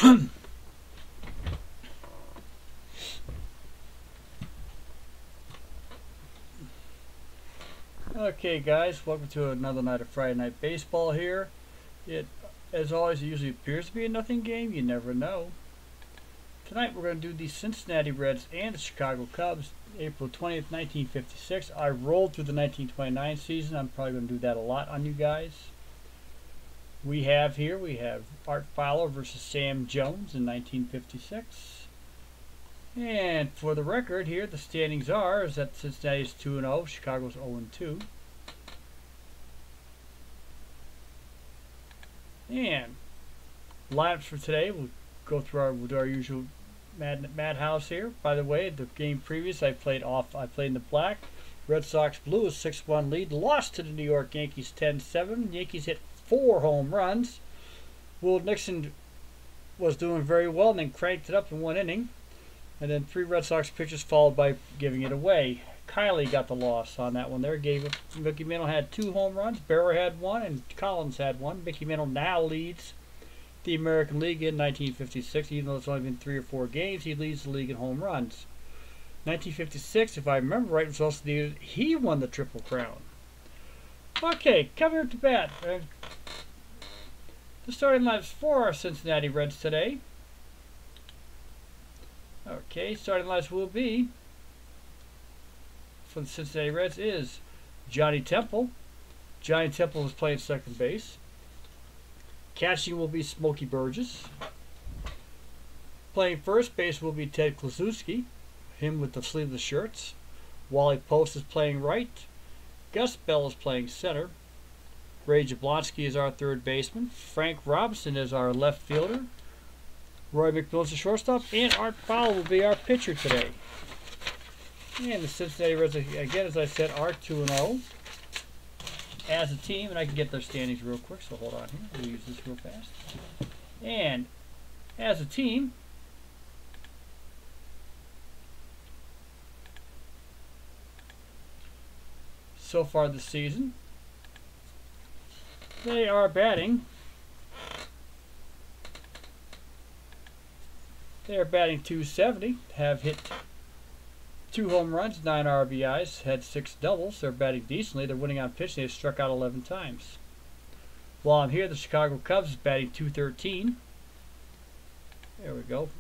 Okay guys, welcome to another night of Friday Night Baseball here. As always, it usually appears to be a nothing game. You never know. Tonight we're going to do the Cincinnati Reds and the Chicago Cubs, April 20th, 1956. I rolled through the 1929 season. I'm probably going to do that a lot on you guys. We have Art Fowler versus Sam Jones in 1956. And for the record here, the standings is that Cincinnati is 2-0, Chicago's 0-2. And lineups for today, we'll go through we'll do our usual madhouse here. By the way, the game previous I played in the black. Red Sox blew a 6-1 lead, lost to the New York Yankees 10-7. Yankees hit 4 home runs. Will Nixon was doing very well and then cranked it up in 1 inning. And then 3 Red Sox pitchers followed by giving it away. Kiley got the loss on that one there. Mickey Mantle had 2 home runs. Barrow had 1 and Collins had 1. Mickey Mantle now leads the American League in 1956. Even though it's only been 3 or 4 games, he leads the league in home runs. 1956, if I remember right, was also the year he won the Triple Crown. Okay, coming up to bat. The starting lineups for our Cincinnati Reds today. Okay, starting lineups will be for the Cincinnati Reds is Johnny Temple. Johnny Temple is playing second base. Catching will be Smokey Burgess. Playing first base will be Ted Kluszewski, him with the sleeveless shirts. Wally Post is playing right. Gus Bell is playing center. Ray Jablonski is our third baseman. Frank Robinson is our left fielder. Roy McMillan's the shortstop, and Art Fowler will be our pitcher today. And the Cincinnati Reds, again, as I said, are 2-0 as a team, and I can get their standings real quick, so hold on here. We'll use this real fast. And as a team, so far this season, they are batting. They are batting .270, have hit 2 home runs, 9 RBIs, had 6 doubles. They're batting decently. They're winning on pitch. They've struck out 11 times. While I'm here, the Chicago Cubs is batting .213. There we go.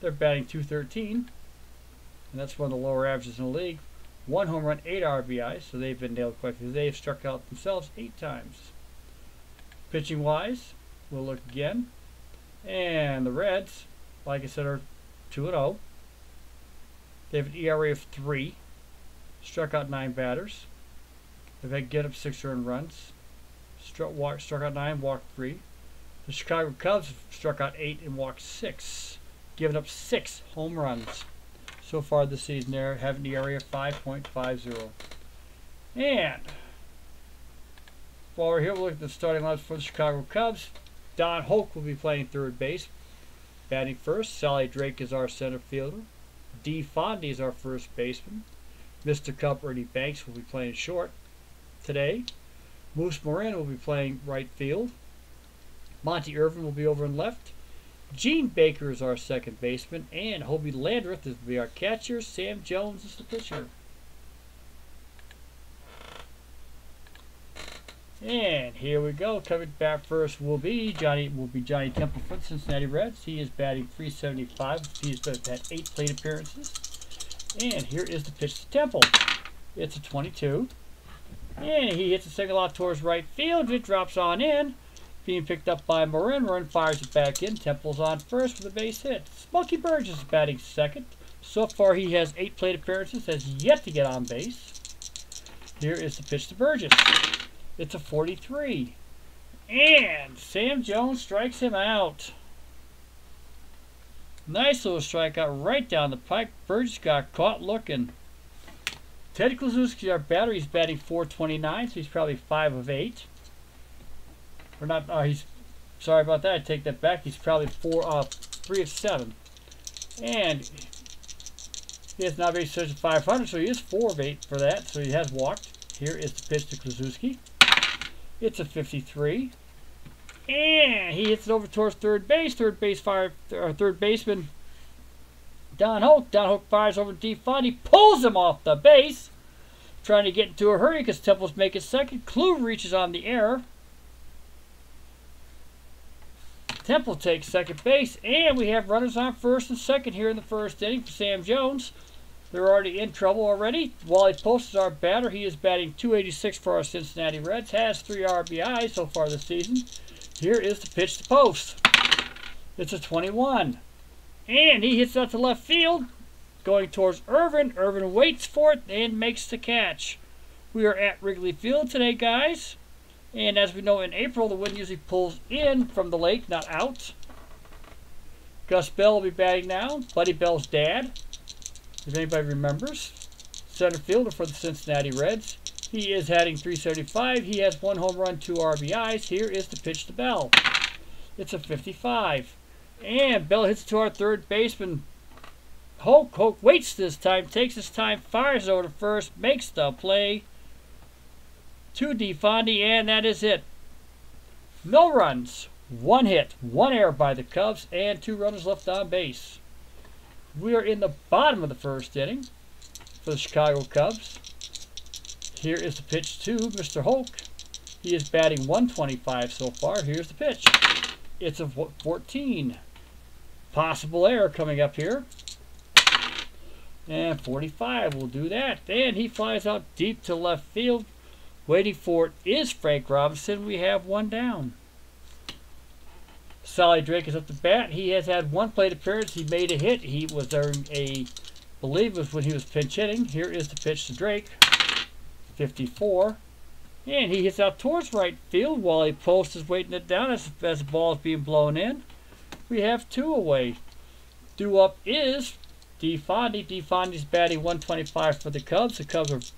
They're batting .213, and that's one of the lower averages in the league. 1 home run, 8 RBIs, so they've been nailed quite a few. They've struck out themselves 8 times. Pitching-wise, we'll look again. And the Reds, like I said, are 2-0. They have an ERA of 3. Struck out 9 batters. They've had get up 6 earned runs. Struck out 9, walked 3. The Chicago Cubs have struck out 8 and walked 6. Given up 6 home runs so far this season. They have an ERA of 5.50. And while we're here, we'll look at the starting lineups for the Chicago Cubs. Don Hoke will be playing third base. Batting first, Sally Drake is our center fielder. Dee Fondy is our first baseman. Mr. Cup, Ernie Banks, will be playing short today. Moose Moran will be playing right field. Monty Irvin will be over in left. Gene Baker is our second baseman. And Hobie Landreth will be our catcher. Sam Jones is the pitcher. And here we go. Coming back first will be Johnny Temple for the Cincinnati Reds. He is batting .375. He's had 8 plate appearances. And here is the pitch to Temple. It's a 22. And he hits a single out towards right field. It drops on in. Being picked up by Morin. Morin fires it back in. Temple's on first with a base hit. Smokey Burgess is batting second. So far he has 8 plate appearances. Has yet to get on base. Here is the pitch to Burgess. It's a 43. And Sam Jones strikes him out. Nice little strikeout right down the pike. Burgess got caught looking. Ted Kluszewski, our batter, he's batting .429, so he's probably 5 of 8. Or not, he's, sorry about that, I take that back. He's probably 3 of 7. And he has not been such a 500, so he is 4 of 8 for that, so he has walked. Here is the pitch to Kluszewski. It's a 53. And he hits it over towards third base. Third baseman Don Hoke. Don Hoke fires over to DeFonte, pulls him off the base, trying to get into a hurry because Temple's making second. Kluber reaches on the error. Temple takes second base, and we have runners on first and second here in the first inning for Sam Jones. They're already in trouble already. Wally Post is our batter. He is batting .286 for our Cincinnati Reds. Has 3 RBIs so far this season. Here is the pitch to Post. It's a 21. And he hits out to left field, going towards Irvin. Irvin waits for it and makes the catch. We are at Wrigley Field today, guys. And as we know, in April, the wind usually pulls in from the lake, not out. Gus Bell will be batting now. Buddy Bell's dad, if anybody remembers. Center fielder for the Cincinnati Reds. He is hitting .375. He has 1 home run, 2 RBIs. Here is the pitch to Bell. It's a 55. And Bell hits to our third baseman. Hoke. Hoke waits this time, takes his time, fires over to first, makes the play to DeFonte, and that is it. No runs, 1 hit, 1 error by the Cubs, and 2 runners left on base. We are in the bottom of the first inning for the Chicago Cubs. Here is the pitch to Mr. Hoke. He is batting .125 so far. Here's the pitch. It's a 14. Possible error coming up here. And 45 will do that. And he flies out deep to left field. Waiting for it is Frank Robinson. We have 1 down. Solly Drake is up to bat. He has had 1 plate appearance. He made a hit. He was during I believe it was when he was pinch hitting. Here is the pitch to Drake. 54. And he hits out towards right field. Wally Post is waiting it down as the ball is being blown in. We have 2 away. Due up is DeFonte. DeFonte's batting .125 for the Cubs. The Cubs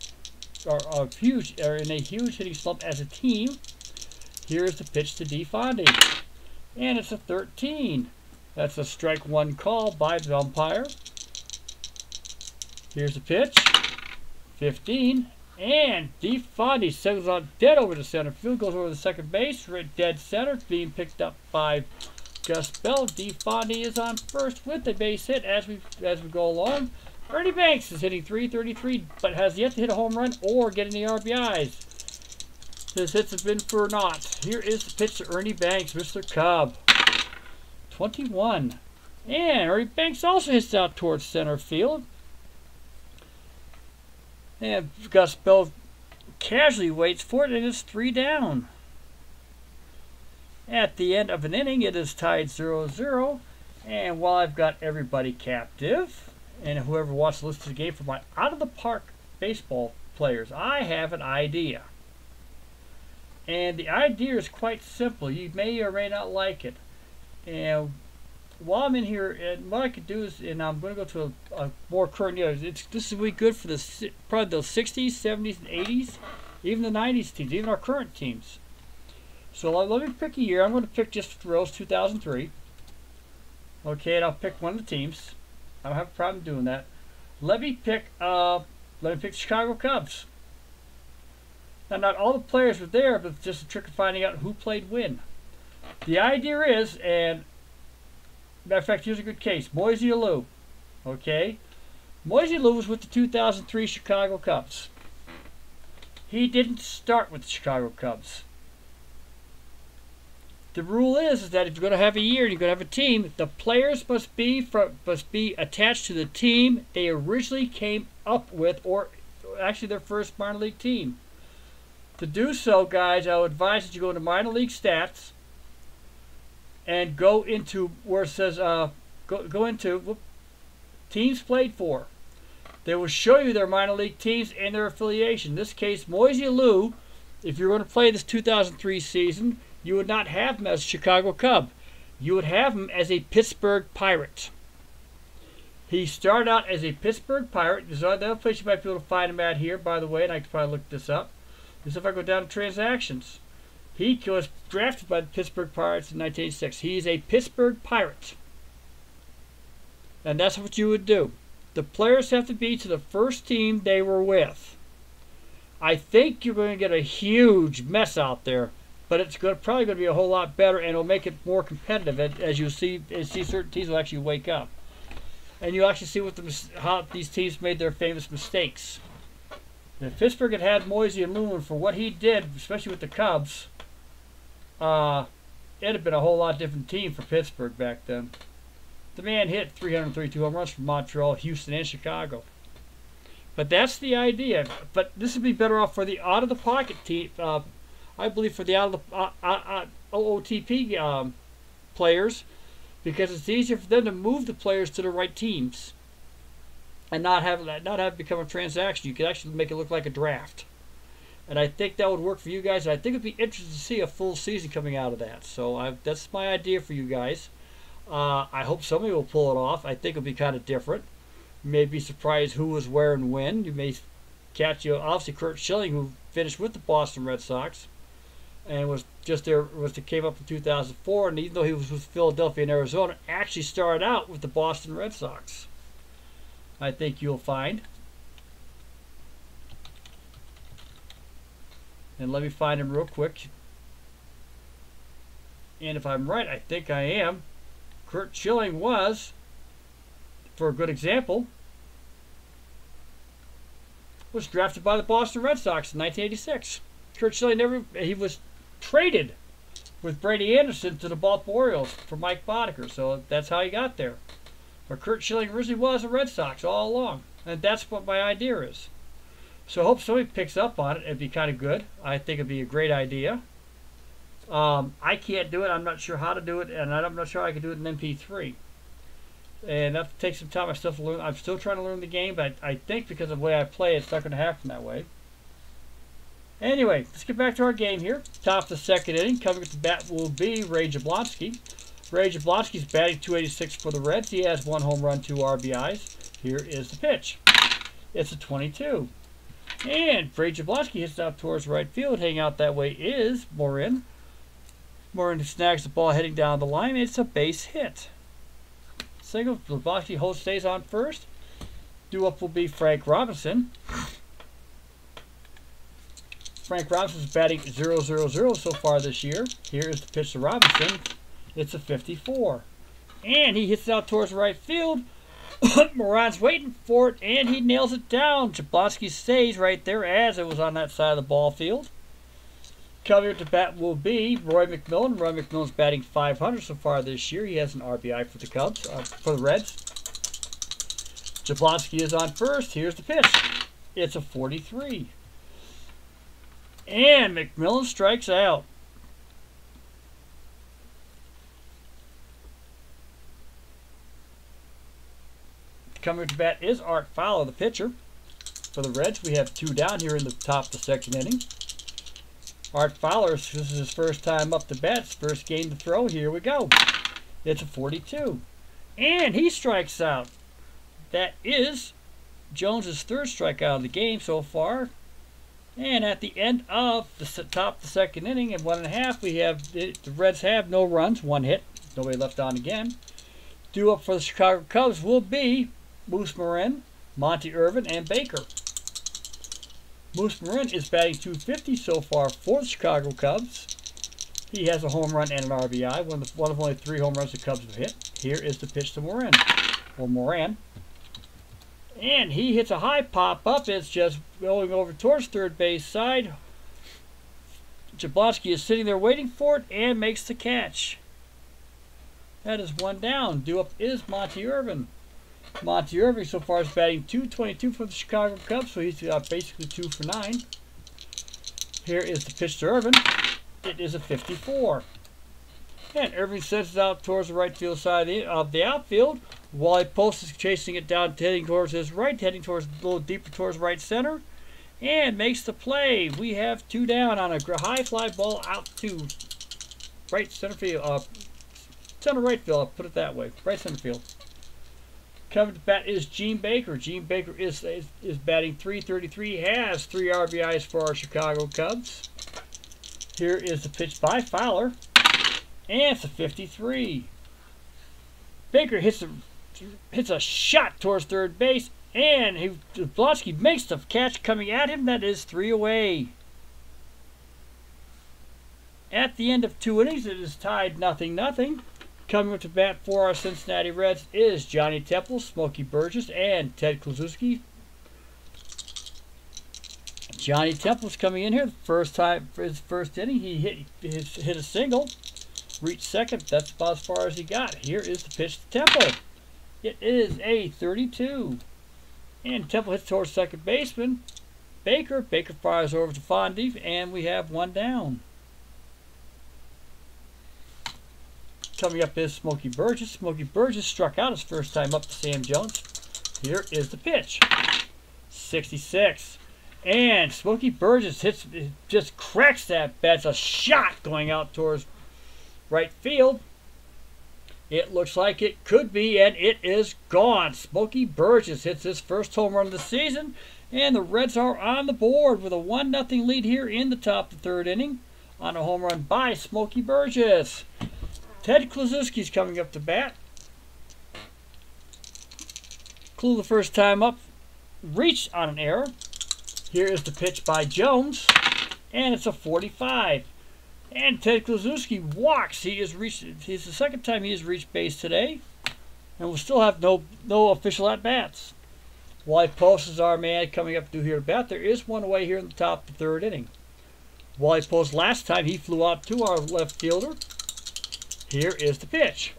are in a huge hitting slump as a team. Here's the pitch to DeFonte. And it's a 13. That's a strike 1 call by the umpire. Here's the pitch. 15. And DeFonte settles on dead over to center field. Goes over to second base. Right dead center. Being picked up by Gus Bell. DeFonte is on first with a base hit as we go along. Ernie Banks is hitting .333, but has yet to hit a home run or get any RBIs. His hits have been for naught. Here is the pitch to Ernie Banks, Mr. Cub. 21. And Ernie Banks also hits out towards center field. And Gus Bell casually waits for it, and it's 3 down. At the end of an inning, it is tied 0-0. And while I've got everybody captive, and whoever wants to listen to the game for my out-of-the-park baseball players, I have an idea. And the idea is quite simple. You may or may not like it. And while I'm in here, and what I could do is, and I'm going to go to a more current year. This will be good for probably the 60s, 70s, and 80s, even the 90s teams, even our current teams. So let me pick a year. I'm going to pick just for those 2003. Okay, and I'll pick one of the teams. I don't have a problem doing that. Let me pick the Chicago Cubs. Now, not all the players were there, but it's just a trick of finding out who played when. The idea is, and matter of fact, here's a good case. Moisey Alou. Okay? Moisey Alou was with the 2003 Chicago Cubs. He didn't start with the Chicago Cubs. The rule is that if you're going to have a year and you're going to have a team, the players must be attached to the team they originally came up with, or actually their first minor league team. To do so, guys, I would advise that you go into minor league stats and go into where it says go into teams played for. They will show you their minor league teams and their affiliation. In this case, Moisey Alou, if you're going to play this 2003 season, you would not have him as a Chicago Cub. You would have him as a Pittsburgh Pirate. He started out as a Pittsburgh Pirate. There's another place you might be able to find him at here, by the way, and I could probably look this up. Is if I go down to transactions. He was drafted by the Pittsburgh Pirates in 1986. He is a Pittsburgh Pirate. And that's what you would do. The players have to be to the first team they were with. I think you're going to get a huge mess out there but it's probably going to be a whole lot better, and it'll make it more competitive as you see certain teams will actually wake up. And you actually see how these teams made their famous mistakes. If Pittsburgh had had Moisey and Lewin for what he did, especially with the Cubs, it'd have been a whole lot different team for Pittsburgh back then. The man hit 332 home runs from Montreal, Houston, and Chicago. But that's the idea. But this would be better off for the out-of-the-pocket team. I believe for the OOTP players, because it's easier for them to move the players to the right teams and not have it become a transaction. You could actually make it look like a draft. And I think that would work for you guys. And I think it'd be interesting to see a full season coming out of that. So that's my idea for you guys. I hope somebody will pull it off. I think it'll be kind of different. You may be surprised who was where and when. You may catch obviously Curt Schilling, who finished with the Boston Red Sox and was just there, came up in 2004, and even though he was with Philadelphia and Arizona, actually started out with the Boston Red Sox. I think you'll find. And let me find him real quick. And if I'm right, I think I am. Curt Schilling was, for a good example, was drafted by the Boston Red Sox in 1986. Curt Schilling he was traded with Brady Anderson to the Baltimore Orioles for Mike Boddicker, so that's how he got there. But Curt Schilling originally was a Red Sox all along, and that's what my idea is. So I hope somebody picks up on it. It'd be kind of good. I think it'd be a great idea. I can't do it. I'm not sure how to do it, and I'm not sure I can do it in MP3. And that takes some time. I'm still trying to learn the game, but I think because of the way I play, it's not going to happen that way. Anyway, let's get back to our game here. Top of the second inning. Coming at the bat will be Ray Jablonski. Ray Jablonski's batting .286 for the Reds. He has 1 home run, 2 RBIs. Here is the pitch. It's a 22. And Ray Jablonski hits out towards right field. Heading out that way is Morin. Morin snags the ball heading down the line. It's a base hit. Single. Jablonski stays on first. Due up will be Frank Robinson. Frank Robinson's batting .000 so far this year. Here is the pitch to Robinson. It's a 54. And he hits it out towards right field. Moran's waiting for it, and he nails it down. Jablonski stays right there as it was on that side of the ball field. Coming at the bat will be Roy McMillan. Roy McMillan's batting .500 so far this year. He has an RBI for the Cubs, for the Reds. Jablonski is on first. Here's the pitch. It's a 43. And McMillan strikes out. Coming to bat is Art Fowler, the pitcher. For the Reds, we have 2 down here in the top of the second inning. Art Fowler, this is his first time up to bat, his first game to throw. Here we go. It's a 42. And he strikes out. That is Jones's 3rd strikeout of the game so far. And at the end of the top of the second inning, in 1.5, we have the Reds have no runs, 1 hit, nobody left on again. Due up for the Chicago Cubs will be Moose Morin, Monty Irvin, and Baker. Moose Morin is batting .250 so far for the Chicago Cubs. He has a home run and an RBI, one of only 3 home runs the Cubs have hit. Here is the pitch to Morin, or Moran. And he hits a high pop-up. It's just going over towards third base side. Jablonski is sitting there waiting for it and makes the catch. That is 1 down. Due up is Monty Irvin. Monty Irvin so far is batting .222 for the Chicago Cubs, so he's basically 2 for 9. Here is the pitch to Irvin. It is a 54. And Irvin sends it out towards the right field side of the outfield. Wally Post is chasing it down, heading towards his right, heading towards a little deeper towards right center, and makes the play. We have 2 down on a high fly ball out to right center field, center right field. I'll put it that way, right center field. Coming to bat is Gene Baker. Gene Baker is batting .333. Has 3 RBIs for our Chicago Cubs. Here is the pitch by Fowler, and it's a 53. Baker hits a shot towards third base, and Jablonski makes the catch coming at him. That is 3 away. At the end of 2 innings, it is tied 0-0. Coming up to bat for our Cincinnati Reds is Johnny Temple, Smokey Burgess, and Ted Kluszewski. Johnny Temple's coming in here the first time for his first inning. He hit a single, reached second. That's about as far as he got. Here is the pitch to Temple. It is a 32. And Temple hits towards second baseman. Baker fires over to Fondy, and we have 1 down. Coming up is Smokey Burgess. Smokey Burgess struck out his first time up to Sam Jones. Here is the pitch. 66. And Smokey Burgess just cracks that bat. It's a shot going out towards right field. It looks like it could be, and it is gone. Smokey Burgess hits his first home run of the season, and the Reds are on the board with a 1-0 lead here in the top of the 3rd inning on a home run by Smokey Burgess. Ted Kluszewski's coming up to bat. Klue the first time up, reached on an error. Here is the pitch by Jones, and it's a 45. And Ted Kluszewski walks. He's the second time he has reached base today, and we'll still have no official at bats. Wally Post is our man coming up to here to bat. There is one away here in the top of the 3rd inning. Wally Post last time he flew out to our left fielder. Here is the pitch.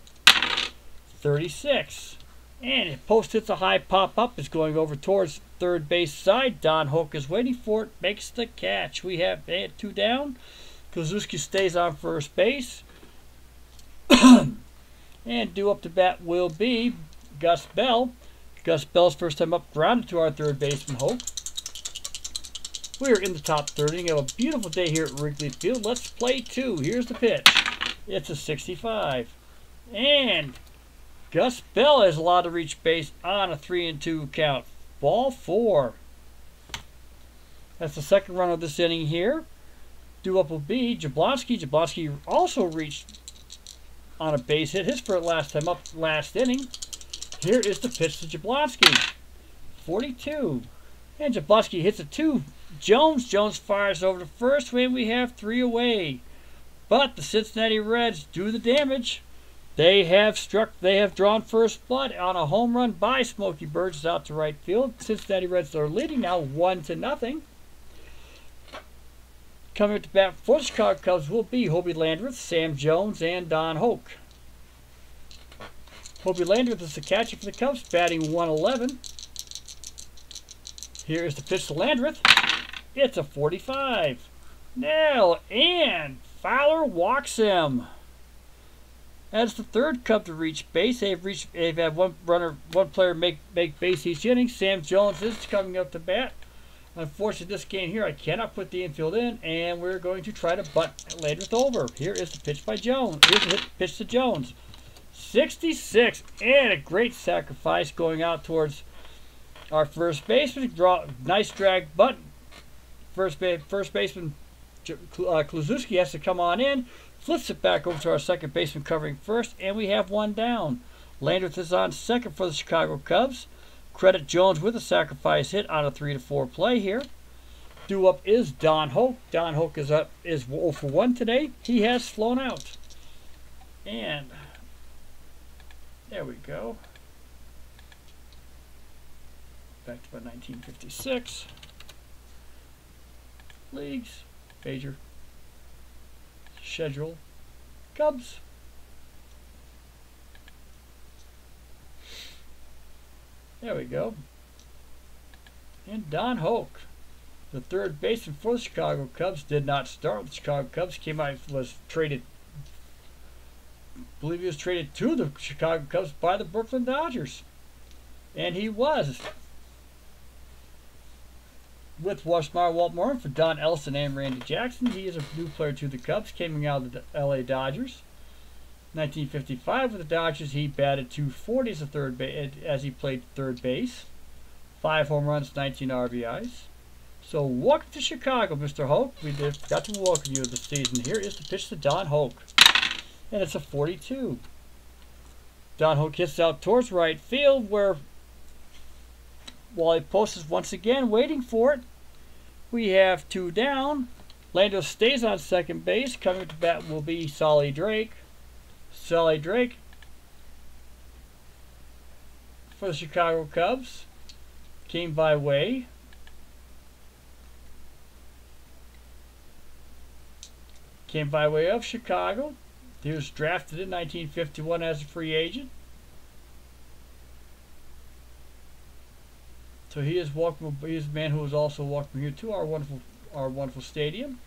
36. And Post hits a high pop-up. It's going over towards third base side. Don Hoke is waiting for it. Makes the catch. We have 2 down. Kluszewski stays on first base. And due up to bat will be Gus Bell. Gus Bell's first time up, grounded to our third baseman, Hoke. We're in the top 3rd inning. We have a beautiful day here at Wrigley Field. Let's play 2. Here's the pitch. It's a 65. And Gus Bell is allowed to reach base on a 3-2 count. Ball 4. That's the second run of this inning here. Due up will be Jablonski. Jablonski also reached on a base hit. His first last time up last inning. Here is the pitch to Jablonski. 42. And Jablonski hits it to Jones. Jones fires over to first. And we have 3 away. But the Cincinnati Reds do the damage. They have drawn first blood on a home run by Smokey Burgess out to right field. Cincinnati Reds are leading now 1-0. Coming up to bat for the Chicago Cubs will be Hobie Landreth, Sam Jones, and Don Hoke. Hobie Landreth is the catcher for the Cubs, batting 111. Here is the pitch to Landreth. It's a 45. Now, and Fowler walks him. As the 3rd Cub to reach base, they've had one player make base each inning. Sam Jones is coming up to bat. Unfortunately, this game here, I cannot put the infield in, and we're going to try to butt Landreth over. Here is the pitch by Jones. Here's the pitch to Jones. 66, and a great sacrifice going out towards our first baseman. Nice drag butt. First baseman Kluszewski has to come on in, flips it back over to our second baseman covering first, and we have 1 down. Landreth is on second for the Chicago Cubs. Credit Jones with a sacrifice hit on a 3-4 play here. Due up is Don Hoke. Don Hoke is 0 for 1 today. He has flown out. And there we go. Back to about 1956. Leagues. Major. Schedule. Cubs. There we go. And Don Hoke, the 3rd baseman for the Chicago Cubs, did not start with the Chicago Cubs. Came out, was traded, I believe he was traded to the Chicago Cubs by the Brooklyn Dodgers. And he was. With Washmeyer, Walt Morin for Don Ellison and Randy Jackson. He is a new player to the Cubs, coming out of the LA Dodgers. 1955 with the Dodgers, he batted .240 as a third as he played third base. 5 home runs, 19 RBIs. So welcome to Chicago, Mr. Hoke. We got to welcome you this season. Here is the pitch to Don Hoke, and it's a 42. Don Hoke hits out towards right field, where Wally Post is once again waiting for it. We have 2 down. Lando stays on second base. Coming to bat will be Solly Drake. Solly Drake for the Chicago Cubs. Came by way of Chicago. He was drafted in 1951 as a free agent. So he is welcome. He is a man who is also welcome here to our wonderful stadium.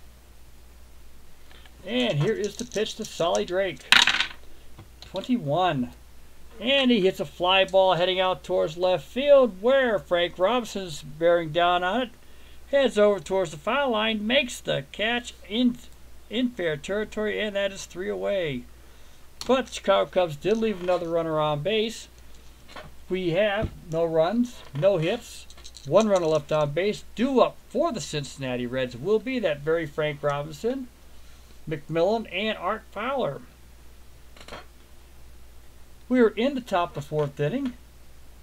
And here is the pitch to Solly Drake. 21. And he hits a fly ball heading out towards left field, where Frank Robinson's bearing down on it. Heads over towards the foul line, makes the catch in fair territory, and that is 3 away. But the Chicago Cubs did leave another runner on base. We have no runs, no hits, 1 runner left on base. Due up for the Cincinnati Reds will be that very Frank Robinson, McMillan, and Art Fowler. We are in the top of the 4th inning.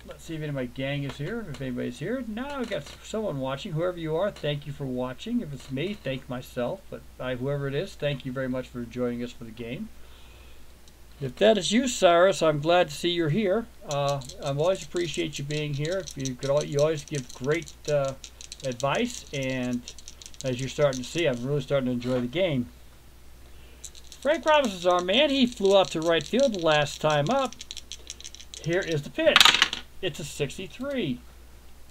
Let's see if any of my gang is here. If anybody's here. Now we've got someone watching. Whoever you are, thank you for watching. If it's me, thank myself. But whoever it is, thank you very much for joining us for the game. If that is you, Cyrus, I'm glad to see you're here. I always appreciate you being here. You always give great advice, and as you're starting to see, I'm really starting to enjoy the game. Frank Robinson's our man. He flew out to right field the last time up. Here is the pitch. It's a 63.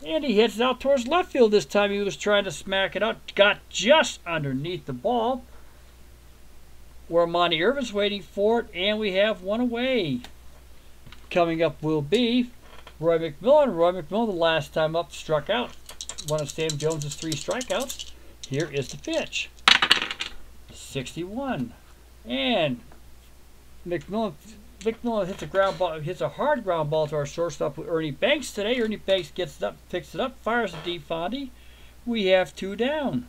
And he hits it out towards left field this time. He was trying to smack it out. Got just underneath the ball, where Monty Irvin's waiting for it, and we have 1 away. Coming up will be Roy McMillan. Roy McMillan, the last time up, struck out. One of Sam Jones's 3 strikeouts. Here is the pitch. 61. And McMillan hits a ground ball, hits a hard ground ball to our shortstop with Ernie Banks today. Ernie Banks gets it up, picks it up, fires a deep Fondy. We have 2 down.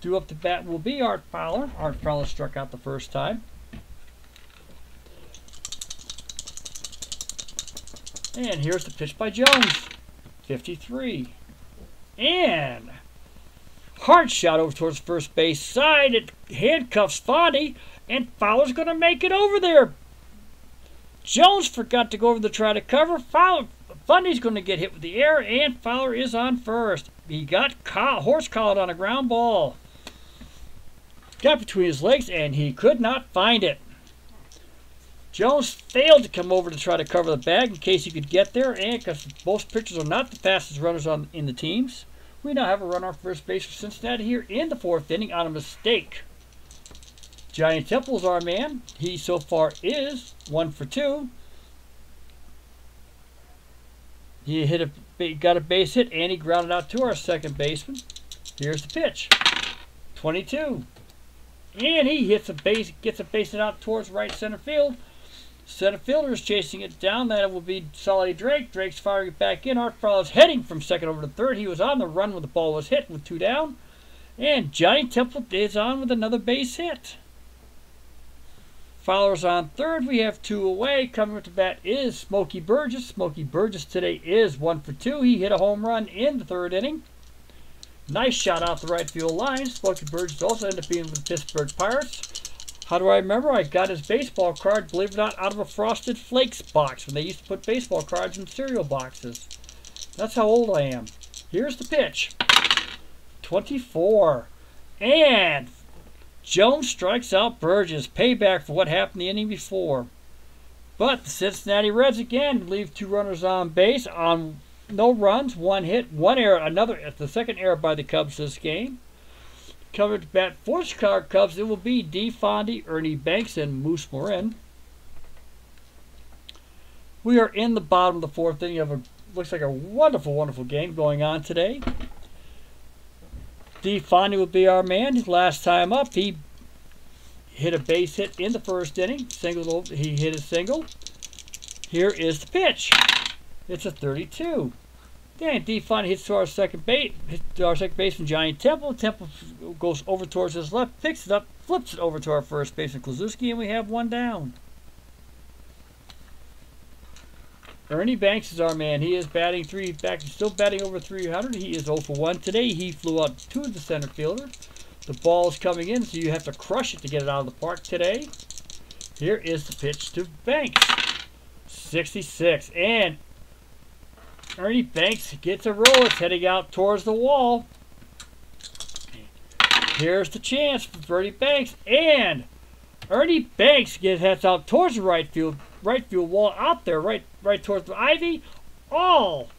Due up to bat will be Art Fowler. Art Fowler struck out the first time. And here's the pitch by Jones. 53. And hard shot over towards first base side. It handcuffs Fondy, and Fowler's going to make it over there. Jones forgot to go over to try to cover. Fondy's going to get hit with the air, and Fowler is on first. He got horse-collared on a ground ball. Got between his legs, and he could not find it. Jones failed to come over to try to cover the bag in case he could get there, and because most pitchers are not the fastest runners in the teams, we now have a runner on first base for Cincinnati here in the 4th inning on a mistake. Johnny Temple's our man. He so far is 1 for 2. He got a base hit, and he grounded out to our second baseman. Here's the pitch. 22. And he gets a base hit out towards right center field. Center fielder is chasing it down. That will be Solly Drake. Drake's firing it back in. Art Fowler's heading from second over to third. He was on the run when the ball was hit with 2 down. And Johnny Temple is on with another base hit. Fowler's on third. We have 2 away. Coming to bat is Smokey Burgess. Smokey Burgess today is 1 for 2. He hit a home run in the 3rd inning. Nice shot off the right field line. Smokey Burgess also ended up being with the Pittsburgh Pirates. How do I remember? I got his baseball card, believe it or not, out of a Frosted Flakes box when they used to put baseball cards in cereal boxes. That's how old I am. Here's the pitch. 24. And Jones strikes out Burgess. Payback for what happened the inning before. But the Cincinnati Reds again leave 2 runners on base on no runs, 1 hit, 1 error. The second error by the Cubs this game. Coming to bat for the Chicago Cubs, it will be D. Fondy, Ernie Banks, and Moose Morin. We are in the bottom of the 4th inning of looks like a wonderful, wonderful game going on today. D. Fondy will be our man. Last time up, he hit a base hit in the 1st inning. He hit a single. Here is the pitch. It's a 32. Then D. Fondy hits to our second baseman, Johnny Temple. Temple goes over towards his left, picks it up, flips it over to our first baseman, Kluszewski, and we have 1 down. Ernie Banks is our man. He is batting still batting over 300. He is 0 for 1 today. He flew out to the center fielder. The ball's coming in, so you have to crush it to get it out of the park today. Here is the pitch to Banks. 66. And Ernie Banks gets a roll. It's heading out towards the wall. Here's the chance for Ernie Banks. And Ernie Banks heads out towards the right field wall out there, right towards the ivy. All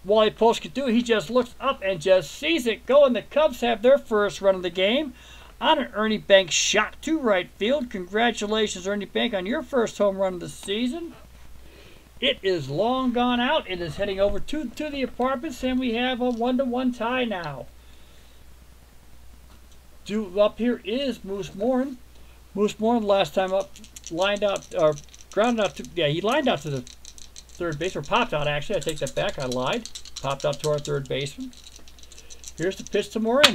Wally Post could do, he just looks up and just sees it go, and the Cubs have their first run of the game on an Ernie Banks shot to right field. Congratulations, Ernie Banks, on your first home run of the season. It is long gone out. It is heading over to the apartments, and we have a 1-1 tie now. Up here is Moose Morin. Moose Morin last time up lined out, or grounded out to, yeah, he lined out to the third base, or popped out actually. I take that back, I lied. Popped out to our third baseman. Here's the pitch to Morin.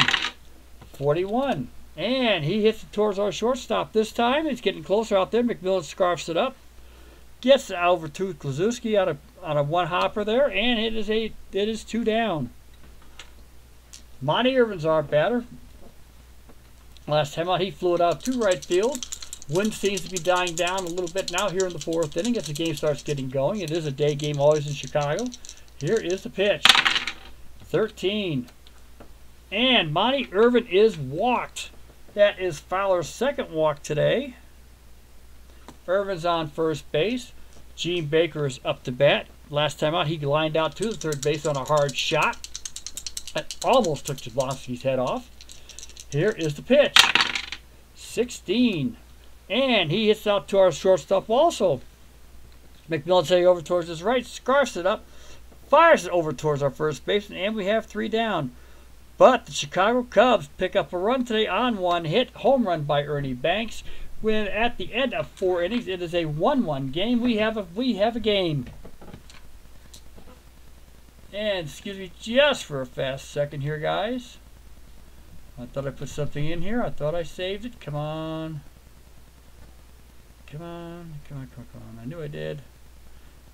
41. And he hits it towards our shortstop this time. It's getting closer out there. McMillan scarfs it up. Gets it over to Kluszewski on a one hopper there, and it is 2 down. Monty Irvin's our batter. Last time out, he flew it out to right field. Wind seems to be dying down a little bit now here in the 4th inning as the game starts getting going. It is a day game always in Chicago. Here is the pitch. 13. And Monty Irvin is walked. That is Fowler's second walk today. Irvin's on first base. Gene Baker is up to bat. Last time out, he lined out to the third base on a hard shot. That almost took Jablonski's head off. Here is the pitch. 16. And he hits out to our shortstop also. McMillan setting over towards his right, scarfs it up, fires it over towards our first baseman, and we have 3 down. But the Chicago Cubs pick up a run today on 1 hit, home run by Ernie Banks. When at the end of 4 innings, it is a 1-1 game. We have a game. And excuse me just for a fast second here, guys. I thought I put something in here. I thought I saved it. Come on. Come on. Come on, come on, come on. I knew I did.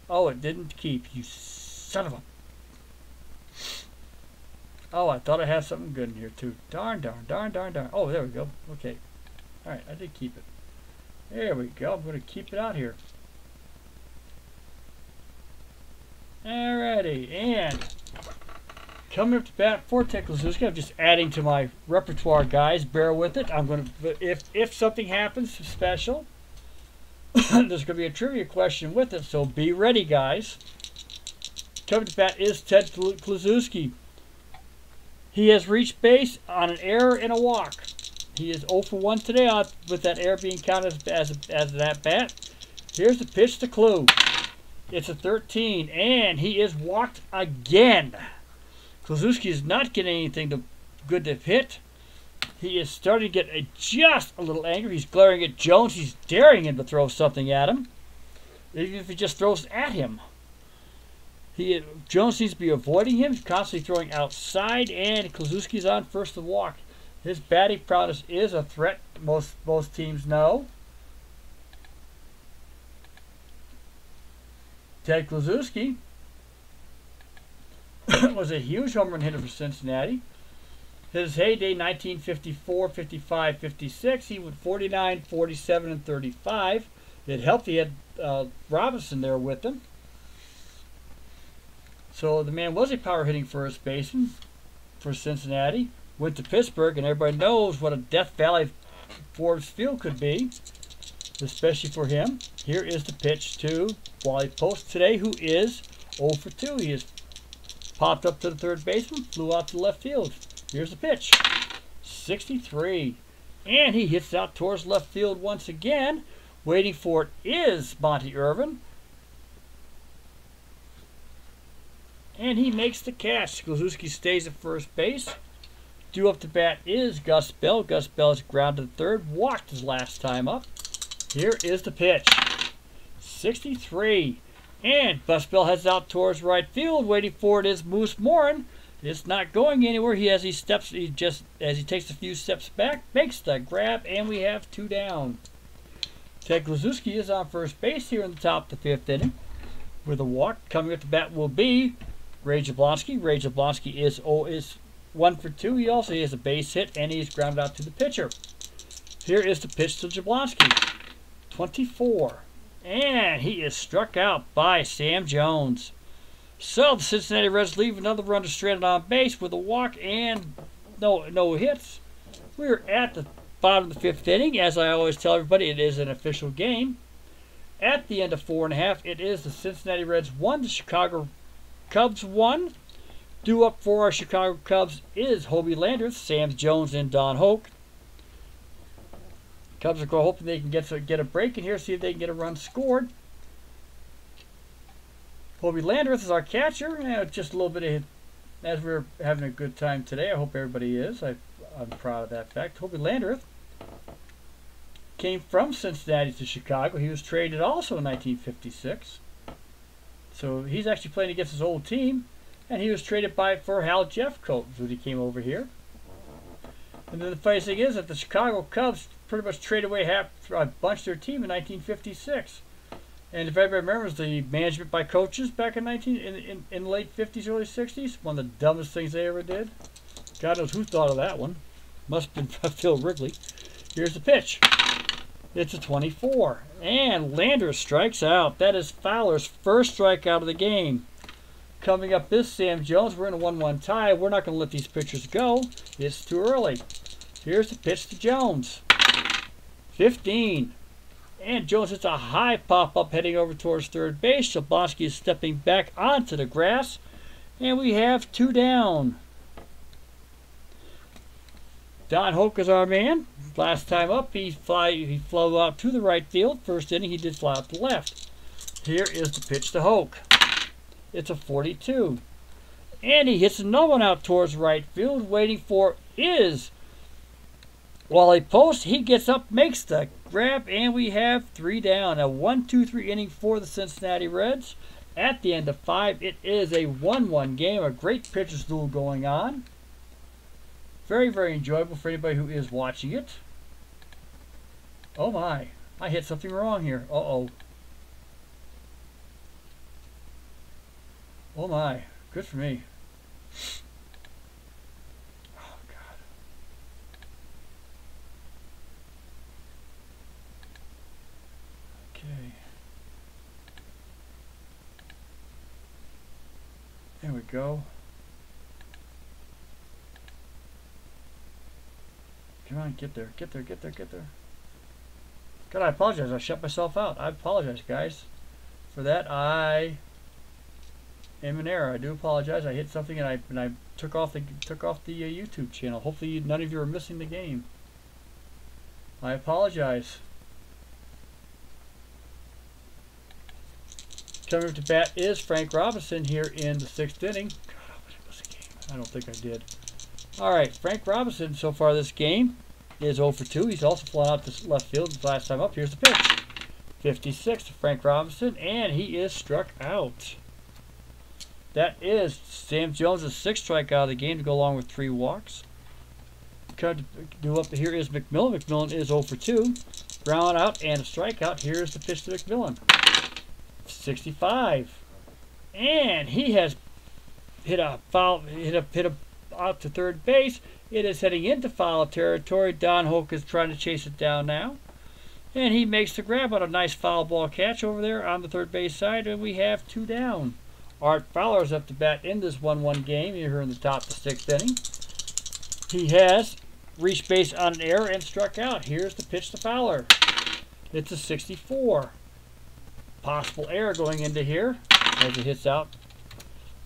Oh, it didn't keep. You son of a... Oh, I thought I had something good in here, too. Darn, darn, darn, darn, darn. Oh, there we go. Okay. All right, I did keep it. There we go. I'm going to keep it out here. Alrighty, and coming up to bat for Ted Kluszewski. I'm just adding to my repertoire, guys. Bear with it. I'm going to, if something happens special, there's going to be a trivia question with it, so be ready, guys. Coming to bat is Ted Kluszewski. He has reached base on an error and a walk. He is 0 for 1 today with that error being counted as an at-bat. Here's the pitch to Klue. It's a 13, and he is walked again. Kluszewski is not getting anything good to hit. He is starting to get just a little angry. He's glaring at Jones. He's daring him to throw something at him, even if he just throws at him. Jones seems to be avoiding him. He's constantly throwing outside, and Kluszewski's on first to walk. His batting prowess is a threat, most teams know. Ted Kluszewski was a huge home run hitter for Cincinnati. His heyday, 1954, 55, 56, he went 49, 47, and 35. It helped he had Robinson there with him. So the man was a power hitting first baseman for Cincinnati. Went to Pittsburgh, and everybody knows what a Death Valley Forbes Field could be, especially for him. Here is the pitch to Wally Post today, who is 0 for 2. He has popped up to the third baseman, flew out to left field. Here's the pitch. 63. And he hits out towards left field once again. Waiting for it is Monty Irvin. And he makes the catch. Kluszewski stays at first base. Due up to bat is Gus Bell. Gus Bell is grounded to third. Walked his last time up. Here is the pitch. 63. And Gus Bell heads out towards right field. Waiting for it is Moose Morin. It's not going anywhere. As he takes a few steps back, makes the grab, and we have 2 down. Ted Kluszewski is on first base here in the top of the 5th inning. With a walk, coming up to bat will be Ray Jablonski. Ray Jablonski is 1 for 2. He also has a base hit, and he's grounded out to the pitcher. Here is the pitch to Jablonski. 24. And he is struck out by Sam Jones. So the Cincinnati Reds leave another runner stranded on base with a walk and no hits. We're at the bottom of the 5th inning. As I always tell everybody, it is an official game. At the end of 4 1/2, it is the Cincinnati Reds 1, the Chicago Cubs 1. Due up for our Chicago Cubs is Hobie Landreth, Sam Jones, and Don Hoke. Cubs are hoping they can get a break in here, see if they can get a run scored. Hobie Landreth is our catcher. Just a little bit of, as we're having a good time today. I hope everybody is. I'm proud of that fact. Hobie Landreth came from Cincinnati to Chicago. He was traded also in 1956. So he's actually playing against his old team. And he was traded for Hal Jeffcoat when he came over here. And then the funny thing is that the Chicago Cubs pretty much traded away a bunch of their team in 1956. And if everybody remembers the management by coaches back in the late 50s, early 60s, one of the dumbest things they ever did. God knows who thought of that one. Must have been Phil Wrigley. Here's the pitch. It's a 24. And Landers strikes out. That is Fowler's first strikeout of the game. Coming up is Sam Jones. We're in a 1-1 tie. We're not going to let these pitchers go. It's too early. Here's the pitch to Jones. 15. And Jones hits a high pop-up heading over towards third base. Jablonski is stepping back onto the grass. And we have 2 down. Don Hoke is our man. Last time up, he flew out to the right field. First inning, he did fly out to left. Here is the pitch to Hoke. It's a 42. And he hits another one out towards right field, waiting for is Wally Post. He gets up, makes the grab, and we have 3 down. A 1-2-3 inning for the Cincinnati Reds. At the end of 5, it is a 1-1 game. A great pitcher's duel going on. Very, very enjoyable for anybody who is watching it. Oh my, I hit something wrong here. Uh-oh. Oh my, good for me. Oh God. Okay. There we go. Come on, get there, get there, get there, get there. God, I apologize. I shut myself out. I apologize, guys. For that, I am in error. I do apologize. I hit something and I took off the YouTube channel. Hopefully, none of you are missing the game. I apologize. Coming up to bat is Frank Robinson here in the 6th inning. God, I hope I didn't miss a game. I don't think I did. All right, Frank Robinson so far this game is 0 for 2. He's also flown out to left field the last time up. Here's the pitch. 56 to Frank Robinson, and he is struck out. That is Sam Jones' 6th strikeout of the game to go along with 3 walks. Come to do up here is McMillan. McMillan is 0 for 2. Ground out and a strikeout. Here's the pitch to McMillan. 65. And he has hit a foul, out to third base. It is heading into foul territory. Don Hoke is trying to chase it down now. And he makes the grab on a nice foul ball catch over there on the third base side, and we have 2 down. Art Fowler is up to bat in this 1-1 game here in the top of the 6th inning. He has reached base on an error and struck out. Here's the pitch to Fowler. It's a 64. Possible error going into here as it hits out.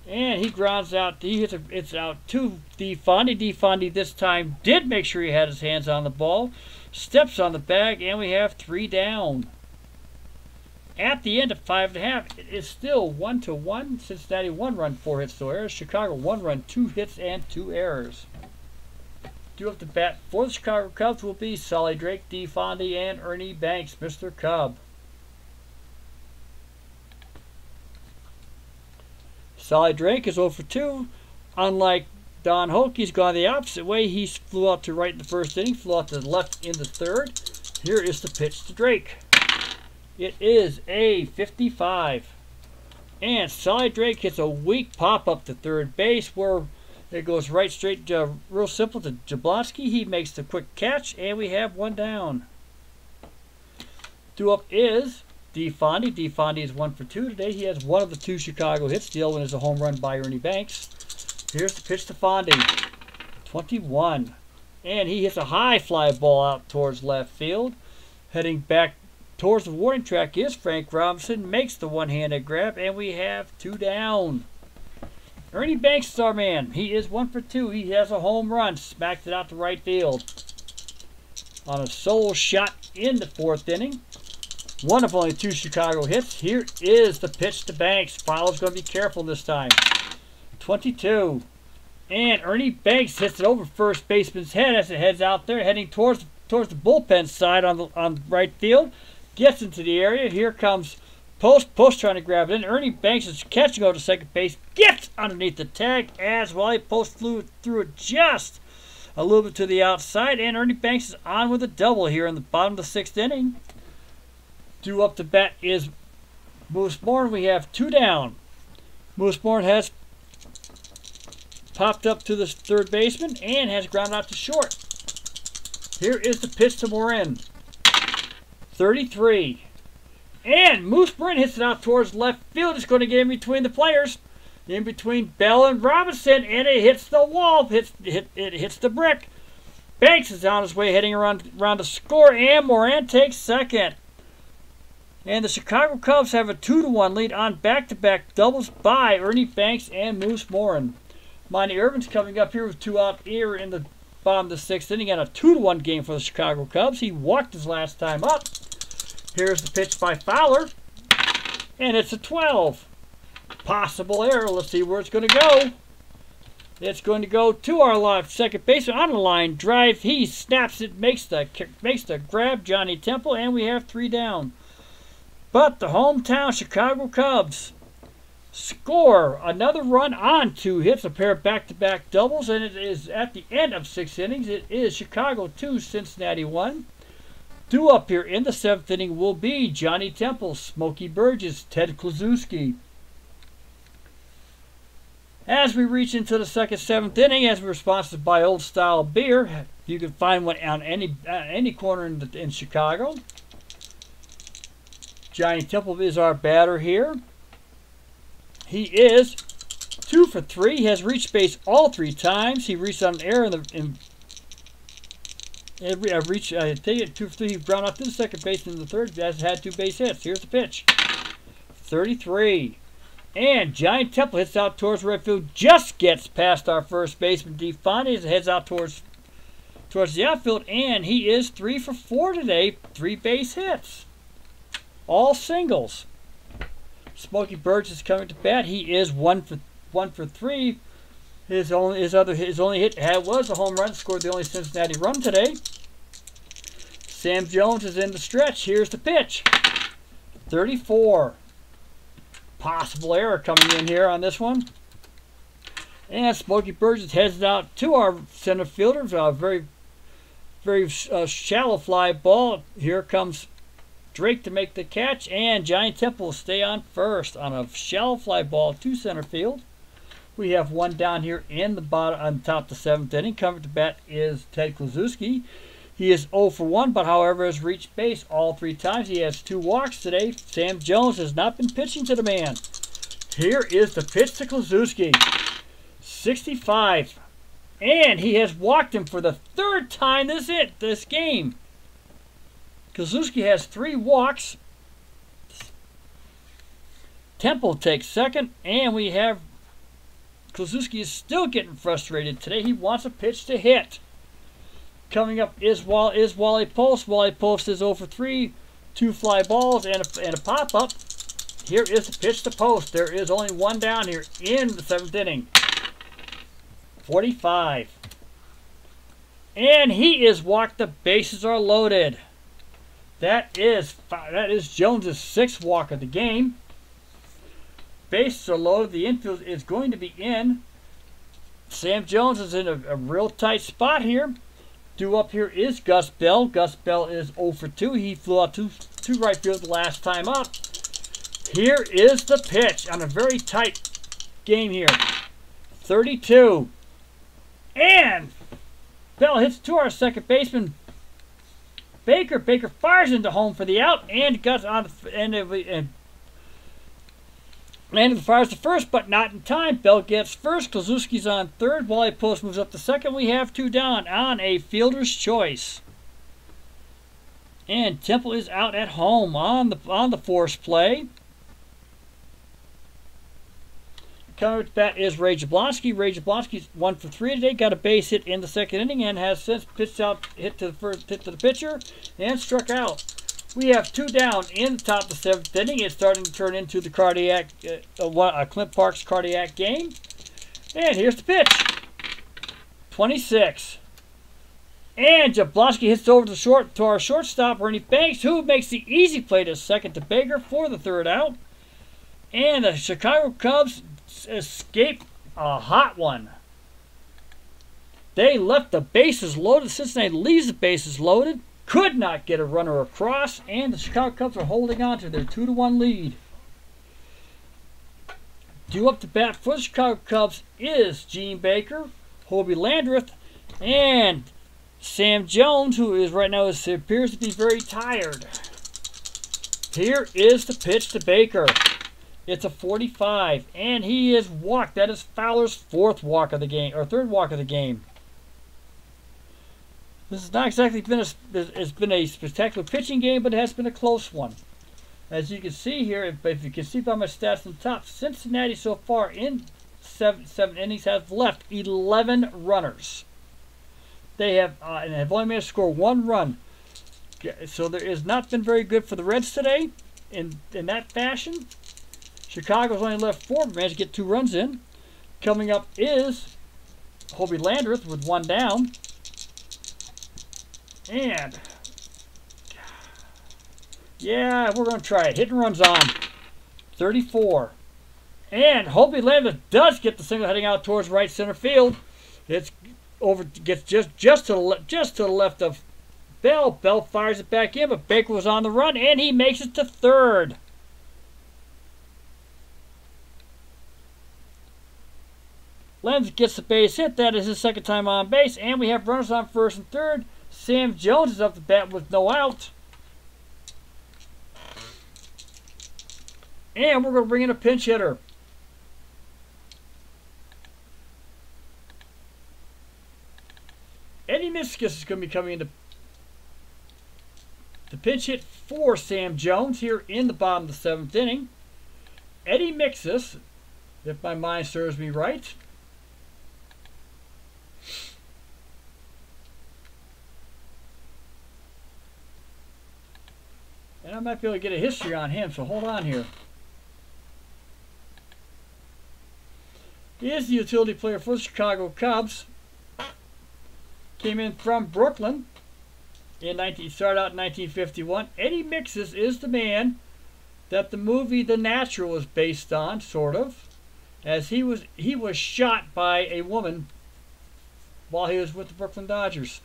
And he grounds out, it's out to DeFondy. DeFondy this time did make sure he had his hands on the ball. Steps on the bag, and we have 3 down. At the end of 5 1/2, it is still 1-1. Cincinnati 1 run, 4 hits, 2 errors. Chicago 1 run, 2 hits, and 2 errors. Due up to bat for the Chicago Cubs will be Solly Drake, DeFondy, and Ernie Banks, Mr. Cub. Solly Drake is 0 for 2. Unlike Don Hoke, he's gone the opposite way. He flew out to right in the 1st inning, flew out to the left in the 3rd. Here is the pitch to Drake. It is a 55. And Solly Drake hits a weak pop-up to third base where It goes right straight, real simple to Jablonski. He makes the quick catch, and we have one down. Due up is DeFondy. DeFondy is 1 for 2 today. He has one of the 2 Chicago hits. The other one is a home run by Ernie Banks. Here's the pitch to Fondy. 21. And he hits a high fly ball out towards left field. Heading back towards the warning track is Frank Robinson. Makes the one-handed grab, and we have 2 down. Ernie Banks is our man. He is 1 for 2. He has a home run. Smacked it out to right field. On a solo shot in the 4th inning. One of only 2 Chicago hits. Here is the pitch to Banks. Fowler's going to be careful this time. 22. And Ernie Banks hits it over first baseman's head as it heads out there, heading towards the bullpen side on right field. Gets into the area. Here comes Post trying to grab it in. Ernie Banks is catching over to second base. Gets underneath the tag as Wally Post flew through it just a little bit to the outside. And Ernie Banks is on with a double here in the bottom of the 6th inning. Due up to bat is Moose Moore. We have 2 down. Moose Moore has popped up to the 3rd baseman and has grounded out to short. Here is the pitch to Morin. 33. And Moose Morin hits it out towards left field. It's going to get in between the players. In between Bell and Robinson. And it hits the wall. It hits the brick. Banks is on his way heading around to score. And Morin takes second. And the Chicago Cubs have a 2-1 lead on back-to-back doubles by Ernie Banks and Moose Morin. Monty Irvin's coming up here with 2 out here in the bottom of the 6th inning and a 2-1 game for the Chicago Cubs. He walked his last time up. Here's the pitch by Fowler. And it's a 12. Possible error. Let's see where it's going to go. It's going to go to our left second baseman on the line drive. He snaps it, makes the grab, Johnny Temple, and we have 3 down. But the hometown Chicago Cubs score another run on 2 hits, a pair of back-to-back doubles, and it is at the end of 6 innings. It is Chicago 2, Cincinnati 1. Due up here in the 7th inning will be Johnny Temple, Smokey Burgess, Ted Kluszewski. As we reach into the 2nd, 7th inning, as we're sponsored by Old Style Beer, you can find one on any corner in Chicago. Johnny Temple is our batter here. He is 2 for 3. He has reached base all 3 times. He reached on an error I take it 2 for 3. He grounded out to the second base in the 3rd. He has had 2 base hits. Here's the pitch. 33. And Johnny Temple hits out towards right field. Just gets past our first baseman, DeFondy, as it heads out towards the outfield. And he is 3 for 4 today. 3 base hits. All singles. Smokey Burgess is coming to bat. He is 1 for 3. His only hit was a home run. Scored the only Cincinnati run today. Sam Jones is in the stretch. Here's the pitch. 34. Possible error coming in here on this one. And Smokey Burgess heads out to our center fielder. Very shallow fly ball. Here comes Drake to make the catch, and Johnny Temple will stay on first on a shallow fly ball to center field. We have 1 down here in the bottom on top of the 7th inning. Coming to bat is Ted Kluszewski. He is 0 for 1, but however has reached base all 3 times. He has 2 walks today. Sam Jones has not been pitching to the man. Here is the pitch to Kluszewski. 65. And he has walked him for the 3rd time this game. Kluszewski has 3 walks. Temple takes second, and we have Kluszewski is still getting frustrated today. He wants a pitch to hit. Coming up is Wally Post. Wally Post is 0 for 3, 2 fly balls and a pop-up. Here is the pitch to Post. There is only 1 down here in the 7th inning. 45. And he is walked. The bases are loaded. That is Jones' 6th walk of the game. Bases are loaded. The infield is going to be in. Sam Jones is in a real tight spot here. Due up here is Gus Bell. Gus Bell is 0 for 2. He flew out to right field the last time up. Here is the pitch on a very tight game here. 32. And Bell hits to our second baseman, Baker. Baker fires into home for the out and guts on the end of it. And Landon fires to first, but not in time. Bell gets first. Klazuski's on third. Wally Post moves up to second. We have 2 down on a fielder's choice. And Temple is out at home on the force play. Coming with the bat is Ray Jablonski. Ray Jablonski's 1 for 3 today. Got a base hit in the second inning and has since pitched out, hit to the pitcher, and struck out. We have 2 down in the top of the 7th inning. It's starting to turn into the cardiac, Clint Park's cardiac game. And here's the pitch. 26. And Jablonski hits over to our shortstop, Ernie Banks, who makes the easy play to second to Baker for the 3rd out. And the Chicago Cubs escape a hot one. They left the bases loaded. Cincinnati leaves the bases loaded. Could not get a runner across, and the Chicago Cubs are holding on to their 2-1 lead. Due up to bat for the Chicago Cubs is Gene Baker, Hobie Landreth, and Sam Jones, who is right now appears to be very tired. Here is the pitch to Baker. It's a 45, and he is walked. That is Fowler's 4th walk of the game, or 3rd walk of the game. This has not exactly been a spectacular pitching game, but it has been a close one. As you can see here, if you can see by my stats on top, Cincinnati so far in seven innings have left 11 runners. They have and have only managed to score 1 run. So there has not been very good for the Reds today in that fashion. Chicago's only left 4, but managed to get 2 runs in. Coming up is Hobie Landreth with 1 down. And, yeah, we're going to try it. Hit and runs on. 34. And Hobie Landreth does get the single heading out towards right center field. It's over, gets just to the left of Bell. Bell fires it back in, but Baker was on the run, and he makes it to 3rd. Lenz gets the base hit. That is his 2nd time on base. And we have runners on 1st and 3rd. Sam Jones is up the bat with no out. And we're going to bring in a pinch hitter. Eddie Miskus is going to be coming in to pinch hit for Sam Jones here in the bottom of the 7th inning. Eddie Mixus, if my mind serves me right, and I might be able to get a history on him, so hold on here. He is the utility player for the Chicago Cubs. Came in from Brooklyn. Started out in 1951. Eddie Mixus is the man that the movie The Natural was based on, sort of. As he was shot by a woman while he was with the Brooklyn Dodgers.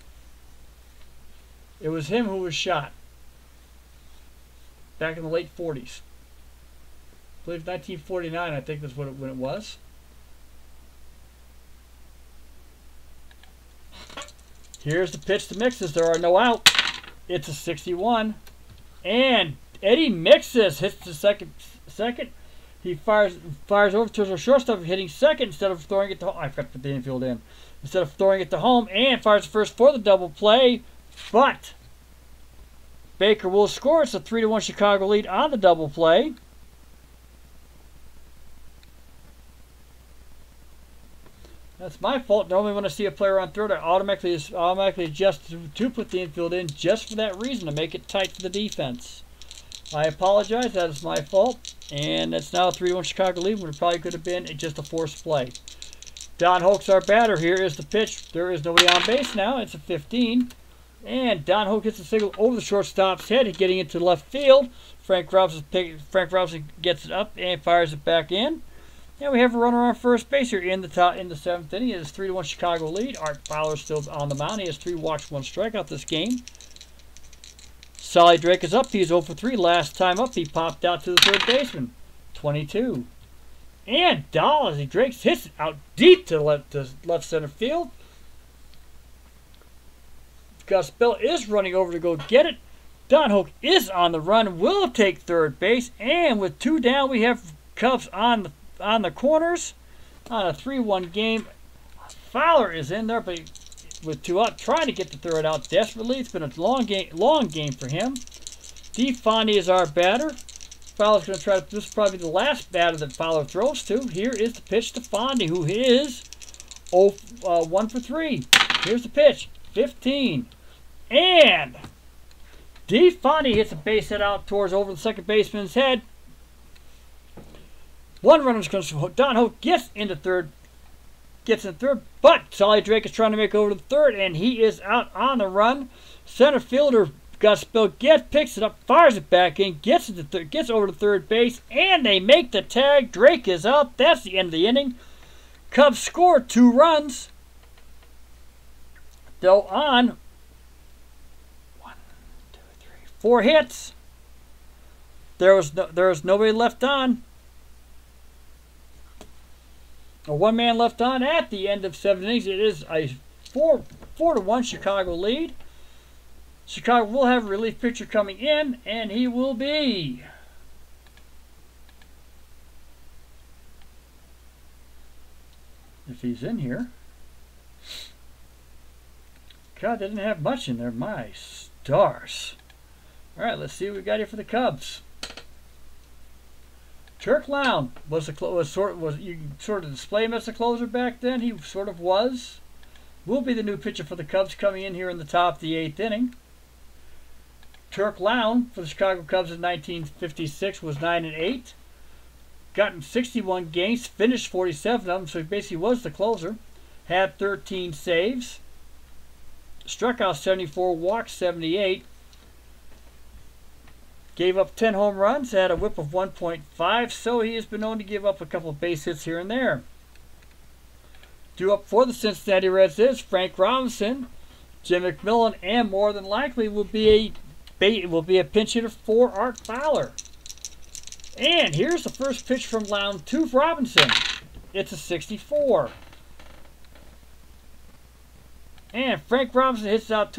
It was him who was shot. Back in the late 40s. I believe 1949, I think that's when it was. Here's the pitch to Mixus. There are no out. It's a 61. And Eddie Mixus hits the second. He fires over to the shortstop, hitting second instead of throwing it to home. I forgot to put the infield in. Instead of throwing it to home, and fires first for the double play. But Baker will score. It's a 3-1 Chicago lead on the double play. That's my fault. Normally when I see a player on third, I automatically adjust to put the infield in just for that reason, to make it tight for the defense. I apologize. That is my fault. And it's now a 3-1 Chicago lead when it probably could have been just a forced play. Don Hoke's our batter. Here is the pitch. There is nobody on base now. It's a 15. And Don Hoke hits a single over the shortstop's head, getting into left field. Frank Robinson gets it up and fires it back in. And we have a runner on first base here in the 7th inning. It is 3-1 Chicago lead. Art Fowler still on the mound. He has 3 walks, 1 strikeout this game. Solly Drake is up. He's 0 for 3. Last time up, he popped out to the 3rd baseman. 22. And Drake hits it out deep to left center field. Gus Bell is running over to go get it. Don Hoke is on the run, will take third base, and with 2 down, we have Cubs on the corners on a 3-1 game. Fowler is in there, but with 2 out, trying to get the third out desperately. It's been a long game for him. DeFondy is our batter. Fowler's going to try to. This is probably the last batter that Fowler throws to. Here is the pitch to Fondy, who is 1 for 3. Here's the pitch, 15, and DeFondy hits a base hit out towards over the second baseman's head. 1 runner's going to. Don Hoke gets in third, but Solly Drake is trying to make over to the third, and he is out on the run. Center fielder Gus Bill picks it up, fires it back in, gets over to third base, and they make the tag. Drake is out. That's the end of the inning. Cubs score 2 runs. Though on 4 hits. There was nobody left on. Or 1 man left on at the end of 7 innings. It is a 4-1 Chicago lead. Chicago will have a relief pitcher coming in, and he will be if he's in here. God, they didn't have much in there. My stars. All right, let's see what we got here for the Cubs. Turk Lown you sort of display him as a closer back then. He sort of was. Will be the new pitcher for the Cubs coming in here in the top of the 8th inning. Turk Lown for the Chicago Cubs in 1956 was 9-8. Gotten 61 games, finished 47 of them, so he basically was the closer. Had 13 saves. Struck out 74, walked 78. Gave up 10 home runs, had a whip of 1.5, so he has been known to give up a couple of base hits here and there. Due up for the Cincinnati Reds is Frank Robinson, Jim McMillan, and more than likely will be a pinch hitter for Art Fowler. And here's the first pitch from Lown to Robinson. It's a 64. And Frank Robinson hits it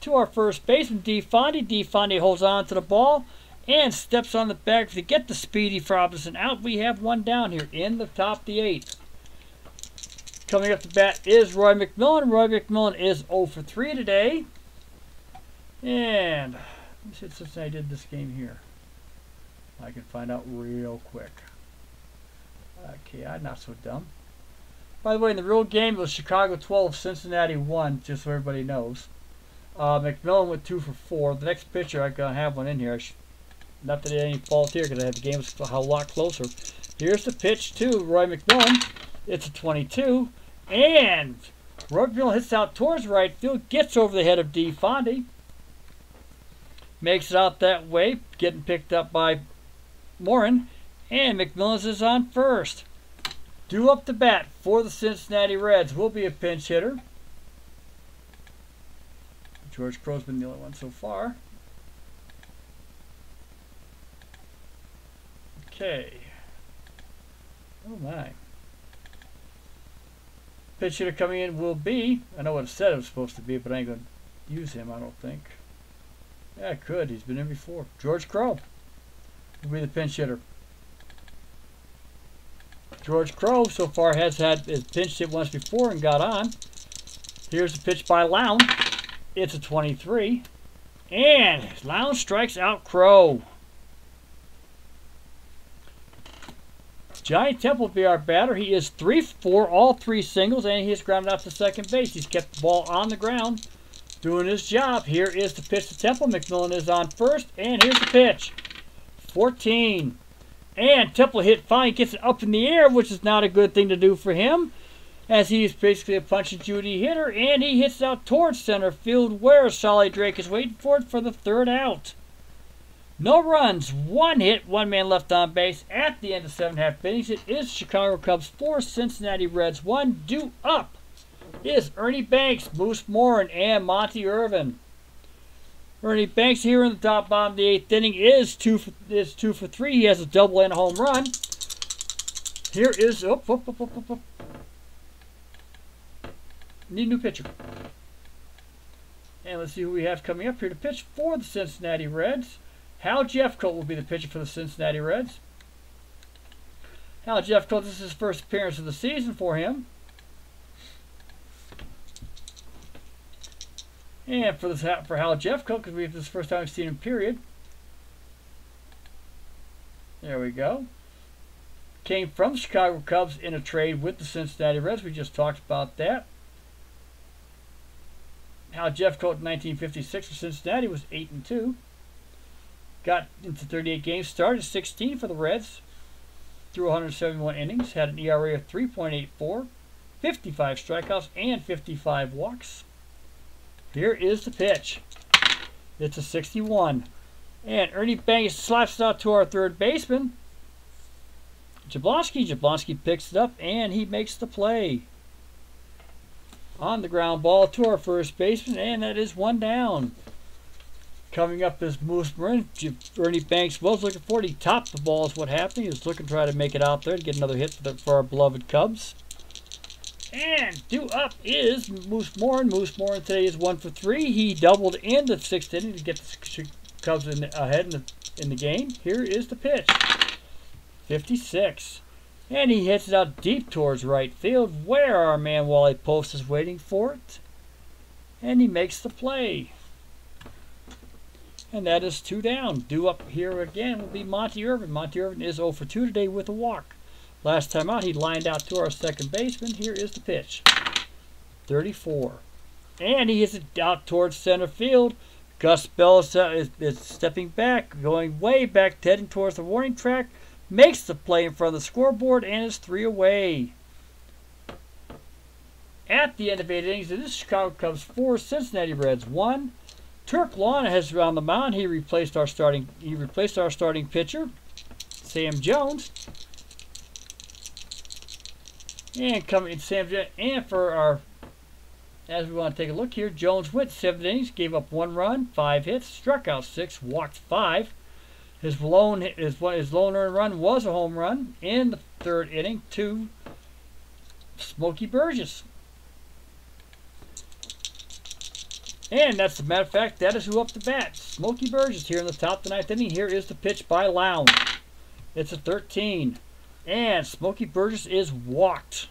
to our first baseman, DeFondy. DeFondy holds on to the ball and steps on the bag to get the speedy Robinson out. We have 1 down here in the top of the 8th. Coming up to bat is Roy McMillan. Roy McMillan is 0 for 3 today. And let's see since I did this game here. I can find out real quick. Okay, I'm not so dumb. By the way, in the real game, it was Chicago 12, Cincinnati 1, just so everybody knows. McMillan went 2 for 4. The next pitcher, I'm going to have one in here. Not that it had any fault here, because I had the game was a lot closer. Here's the pitch to Roy McMillan. It's a 22. And Roy McMillan hits out towards right field, gets over the head of DeFondy. Makes it out that way, getting picked up by Morin. And McMillan is on first. Due up to bat for the Cincinnati Reds will be a pinch hitter. George Crow's been the only one so far. Okay. Oh my. Pinch hitter coming in will be, I know what it said it was supposed to be, but I ain't going to use him, I don't think. Yeah, I could. He's been in before. George Crow will be the pinch hitter. George Crow so far has pinched hit once before and got on. Here's the pitch by Lown. It's a 23. And Lown strikes out Crow. Johnny Temple will be our batter. He is 3 for 4, all 3 singles, and he has grounded out to second base. He's kept the ball on the ground, doing his job. Here is the pitch to Temple. McMillan is on first, and here's the pitch. 14. And Temple finally gets it up in the air, which is not a good thing to do for him, as he's basically a punch and Judy hitter, and he hits out towards center field where Solly Drake is waiting for it for the 3rd out. No runs, 1 hit, 1 man left on base at the end of 7.5 innings. It is Chicago Cubs 4, Cincinnati Reds 1. Due up is Ernie Banks, Moose Morin, and Monty Irvin. Ernie Banks here in the top bottom of the 8th inning is 2 for 3. He has a double and a home run. Here is need a new pitcher. And let's see who we have coming up here to pitch for the Cincinnati Reds. Hal Jeffcoat will be the pitcher for the Cincinnati Reds. Hal Jeffcoat, this is his first appearance of the season for him. And for Hal Jeffcoat, because this is the first time we've seen him, period. There we go. Came from the Chicago Cubs in a trade with the Cincinnati Reds. We just talked about that. Hal Jeffcoat in 1956 for Cincinnati was 8-2. Got into 38 games, started 16 for the Reds. Threw 171 innings, had an ERA of 3.84, 55 strikeouts, and 55 walks. Here is the pitch. It's a 61. And Ernie Banks slaps it out to our third baseman, Jablonski. Jablonski picks it up, and he makes the play. On the ground ball to our first baseman, and that is one down. Coming up is Moose Marin. Ernie Banks was looking for it. He topped the ball is what happened. He was looking to try to make it out there to get another hit for our beloved Cubs. And due up is Moose Morin. Moose Morin today is 1 for 3. He doubled in the 6th inning to get the Cubs ahead in the game. Here is the pitch. 56. And he hits it out deep towards right field, where our man Wally Post is waiting for it. And he makes the play. And that is 2 down. Due up here again will be Monty Irvin. Monty Irvin is 0 for 2 today with a walk. Last time out, he lined out to our second baseman. Here is the pitch. 34. And he hits it out towards center field. Gus Bell is stepping back, going way back, heading towards the warning track. Makes the play in front of the scoreboard and is 3 away. At the end of 8 innings, it is Chicago Cubs 4, Cincinnati Reds 1. Turk Lawn has on the mound. He replaced our starting pitcher, Sam Jones. And coming in Sam Jones, and for our, as we want to take a look here, Jones went 7 innings, gave up 1 run, 5 hits, struck out 6, walked 5. His lone earned run was a home run in the 3rd inning to Smokey Burgess. And that's, a matter of fact, that is who up to bat. Smokey Burgess here in the top of the 9th inning. Here is the pitch by Lowndes. It's a 13. And Smokey Burgess is walked.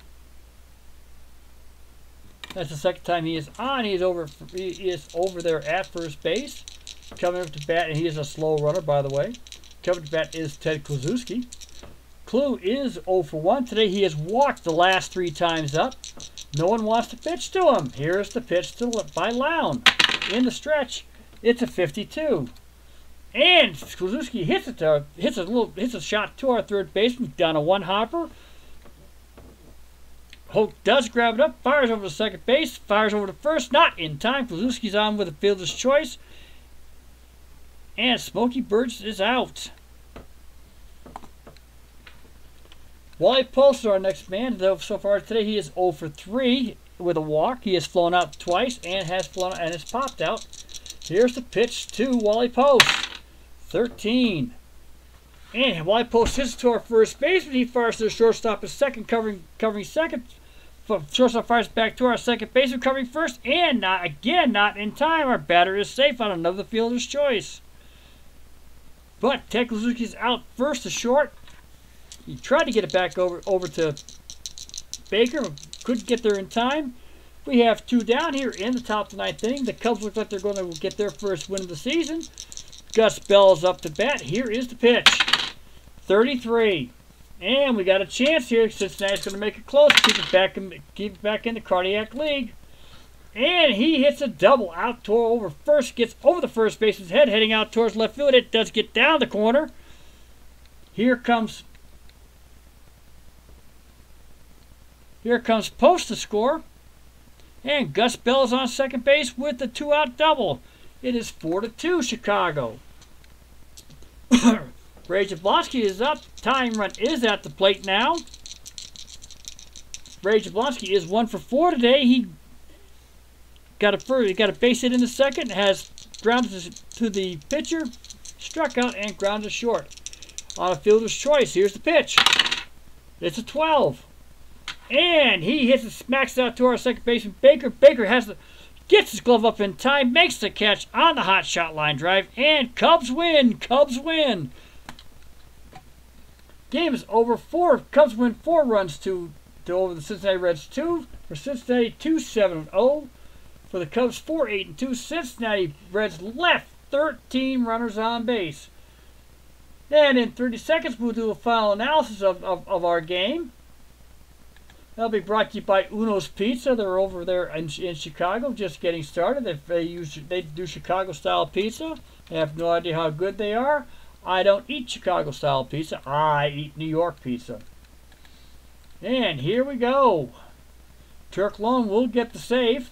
That's the second time he is on. He is over there at first base. Coming up to bat, and he is a slow runner, by the way. Coming to bat is Ted Kluszewski. Clue is 0 for 1. Today he has walked the last 3 times up. No one wants to pitch to him. Here's the pitch by Lowndes. In the stretch, it's a 52. And Kluszewski hits a shot to our third baseman down a 1-hopper. Holt does grab it up, fires over to second base, fires over to first, not in time. Kluszewski's on with a fielder's choice. And Smokey Burgess is out. Wally Post is our next man. So far today, he is 0 for 3 with a walk. He has flown out twice and has popped out. Here's the pitch to Wally Post. 13. And Wally Post hits to our first baseman. He fires to the shortstop at second, covering second. Shortstop fires back to our second baseman, covering first. And not in time. Our batter is safe on another fielder's choice. But Ted Kluszewski is out first to short. He tried to get it back over to Baker, but couldn't get there in time. We have 2 down here in the top of the 9th inning. The Cubs look like they're going to get their first win of the season. Gus Bell is up to bat. Here is the pitch. 33. And we got a chance here. Cincinnati's going to make it close. Keep it back in the Cardiac League. And he hits a double out over first. Gets over the first baseman's head, heading out towards left field. It does get down the corner. Here comes Post to score. And Gus Bell is on second base with the 2-out double. It is 4-2 Chicago. Ray Jablonski is up. Tying run is at the plate now. Ray Jablonski is 1 for 4 today. He got a base hit in the second. Has grounded to the pitcher, struck out and grounded short. On a fielder's choice, here's the pitch. It's a 12. And he hits it, smacks it out to our second baseman, Baker. Baker has Gets his glove up in time, makes the catch on the hot shot line drive, and Cubs win. Cubs win. Game is over. Cubs win 4 runs to over the Cincinnati Reds 2. For Cincinnati 2-7-0. For the Cubs 4-8-2. Cincinnati Reds left 13 runners on base. And in 30 seconds, we'll do a final analysis of our game. That'll be brought to you by Uno's Pizza. They're over there in Chicago, just getting started. They do Chicago-style pizza. I have no idea how good they are. I don't eat Chicago-style pizza. I eat New York pizza. And here we go. Turk Long will get the save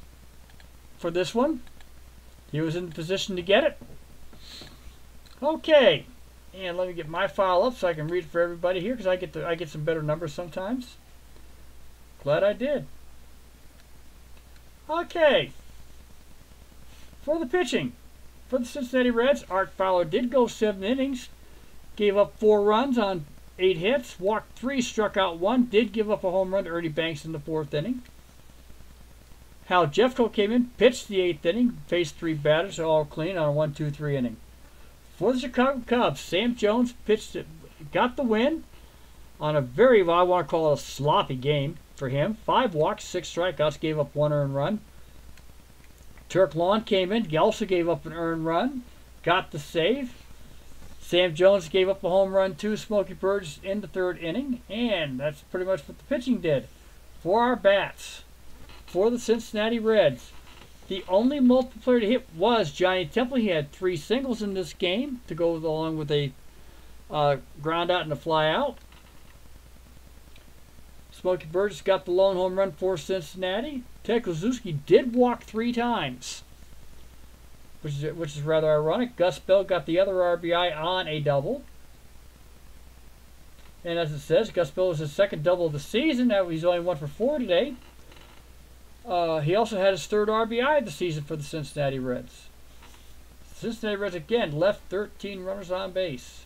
for this one. He was in the position to get it. Okay. And let me get my file up so I can read it for everybody here, because I get some better numbers sometimes. Glad I did. Okay. For the pitching, for the Cincinnati Reds, Art Fowler did go 7 innings. Gave up 4 runs on 8 hits. Walked 3, struck out 1. Did give up a home run to Ernie Banks in the 4th inning. Hal Jeffco came in, pitched the 8th inning, faced 3 batters, all clean on a 1-2-3 inning. For the Chicago Cubs, Sam Jones pitched it, got the win on a very, well, I want to call it a sloppy game for him. 5 walks, 6 strikeouts, gave up 1 earned run. Turk Long came in, he also gave up an earned run, got the save. Sam Jones gave up a home run to Smokey Burgess in the 3rd inning, and that's pretty much what the pitching did. For our bats, for the Cincinnati Reds, the only multiple player to hit was Johnny Temple. He had 3 singles in this game to go along with a ground out and a fly out. Smokey Burgess got the lone home run for Cincinnati. Ted Kozlowski did walk 3 times, which is rather ironic. Gus Bell got the other RBI on a double. And as it says, Gus Bell was his 2nd double of the season. Now he's only 1 for 4 today. He also had his 3rd RBI of the season for the Cincinnati Reds. Cincinnati Reds again left 13 runners on base.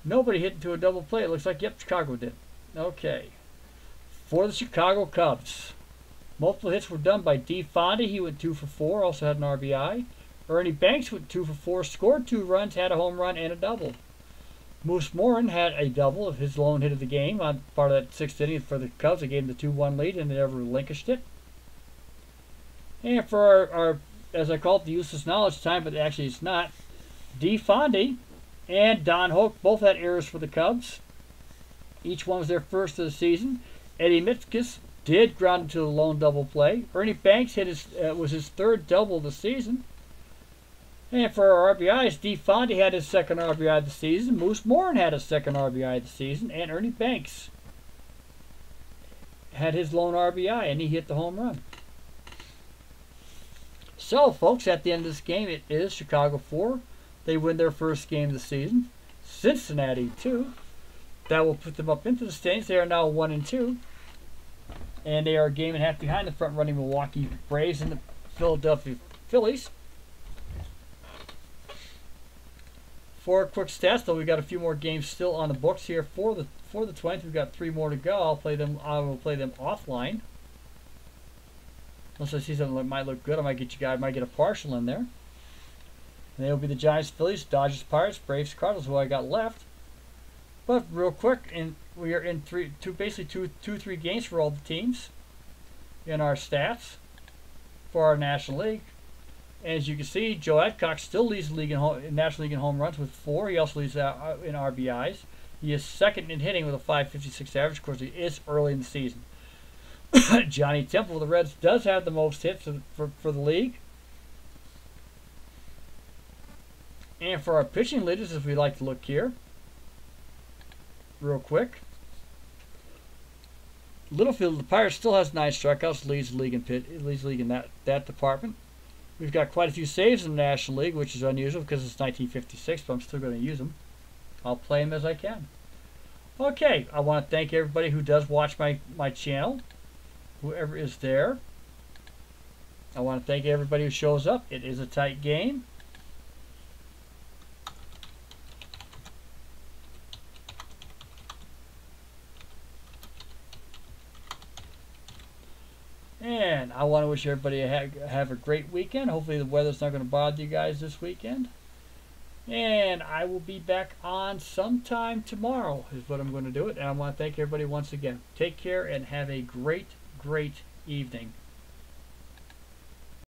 Nobody hit into a double play. It looks like, yep, Chicago did. Okay. For the Chicago Cubs, multiple hits were done by D. Fondy. He went 2 for 4, also had an RBI. Ernie Banks went 2 for 4, scored 2 runs, had a home run and a double. Moose Morin had a double of his lone hit of the game on part of that 6th inning for the Cubs. They gave him the 2-1 lead and they never relinquished it. And for our, as I call it, the useless knowledge time, but actually it's not, D. Fondy and Don Hoke both had errors for the Cubs. Each one was their 1st of the season. Eddie Mitzkis did ground into a lone double play. Ernie Banks was his 3rd double of the season. And for our RBIs, D. Fondy had his 2nd RBI of the season. Moose Morin had his 2nd RBI of the season. And Ernie Banks had his lone RBI, and he hit the home run. So, folks, at the end of this game, it is Chicago 4. They win their 1st game of the season. Cincinnati 2. That will put them up into the standings. They are now 1-2. And they are a game and a half behind the front-running Milwaukee Braves and the Philadelphia Phillies. For quick stats, though, we've got a few more games still on the books here for the 20th. We've got 3 more to go. I will play them offline. Unless I see something that might look good, I might get a partial in there. And they'll be the Giants, Phillies, Dodgers, Pirates, Braves, Cardinals, who I got left. But real quick, we are in basically 2-3 games for all the teams in our stats for our National League. As you can see, Joe Adcock still leads the league in National League in home runs with 4. He also leads in RBIs. He is 2nd in hitting with a .556 average. Of course, he is early in the season. Johnny Temple of the Reds does have the most hits for the league. And for our pitching leaders, if we like to look here, real quick, Littlefield of the Pirates still has 9 strikeouts, leads the league in that department. We've got quite a few saves in the National League, which is unusual because it's 1956, but I'm still going to use them. I'll play them as I can. Okay, I want to thank everybody who does watch my channel, whoever is there. I want to thank everybody who shows up. It is a tight game. And I want to wish everybody have a great weekend. Hopefully the weather's not going to bother you guys this weekend. And I will be back on sometime tomorrow is what I'm going to do it. And I want to thank everybody once again. Take care and have a great, great evening.